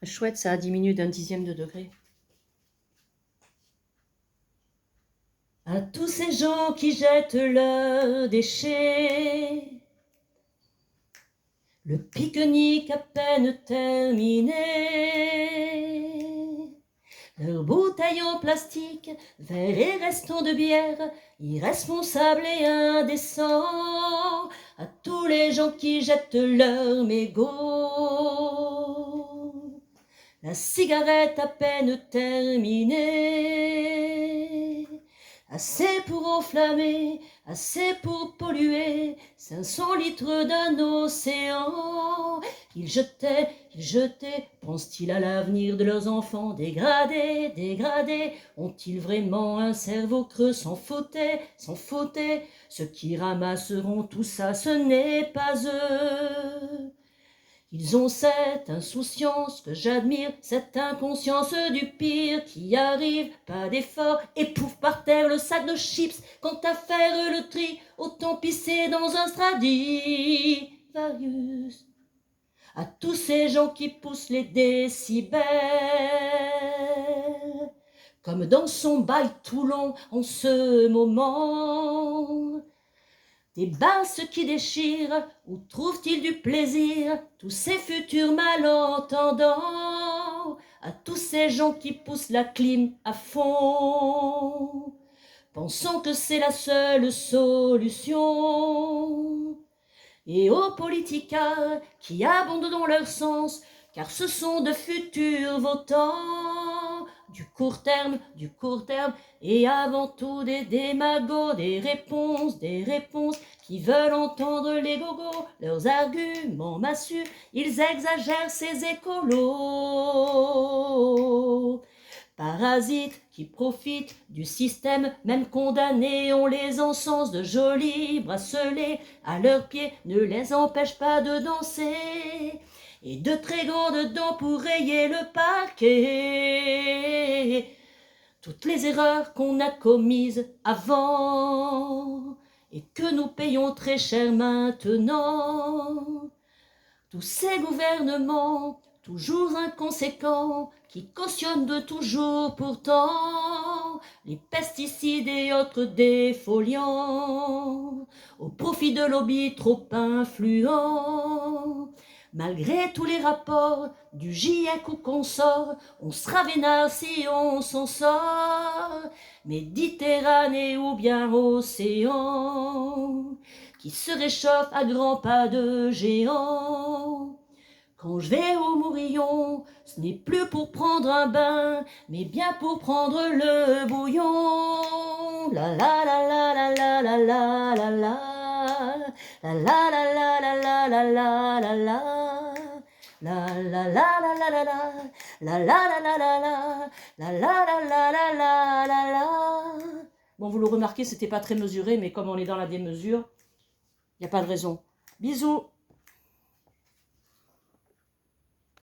Chouette, ça a diminué d'un dixième de degré. À tous ces gens qui jettent leurs déchets, le pique-nique à peine terminé, leurs bouteilles en plastique, verres et restants de bière, irresponsables et indécents, à tous les gens qui jettent leurs mégots, la cigarette à peine terminée, assez pour enflammer, assez pour polluer 500 litres d'un océan. Ils jetaient, pensent-ils à l'avenir de leurs enfants dégradés, ont-ils vraiment un cerveau creux? S'en foutaient, ceux qui ramasseront tout ça, ce n'est pas eux. Ils ont cette insouciance que j'admire, cette inconscience du pire qui arrive, pas d'effort, et pouf par terre le sac de chips. Quant à faire le tri, autant pisser dans un Stradivarius. À tous ces gens qui poussent les décibels, comme dans son bail Toulon en ce moment. Des basses qui déchirent, où trouvent-ils du plaisir, tous ces futurs malentendants? À tous ces gens qui poussent la clim à fond, pensant que c'est la seule solution. Et aux politiciens qui abondent dans leur sens, car ce sont de futurs votants. Du court terme, et avant tout des démagos, des réponses, qui veulent entendre les gogos, leurs arguments massus, ils exagèrent ces écolos. Parasites qui profitent du système, même condamnés, on les encense de jolis bracelets à leurs pieds, ne les empêche pas de danser, et de très grandes dents pour rayer le parquet. Toutes les erreurs qu'on a commises avant, et que nous payons très cher maintenant. Tous ces gouvernements, toujours inconséquents, qui cautionnent de toujours pourtant les pesticides et autres défoliants, au profit de lobbies trop influents. Malgré tous les rapports du GIEC ou consort, on sera vénard si on s'en sort. Méditerranée ou bien océan, qui se réchauffe à grands pas de géant. Quand je vais au Mourillon, ce n'est plus pour prendre un bain, mais bien pour prendre le bouillon. La la la la la la la la la la. La la la la la la la la la la. La la la la la la la. La la la la la la. La la la la la la la la. Bon, vous le remarquez, c'était pas très mesuré, mais comme on est dans la démesure, il n'y a pas de raison. Bisous!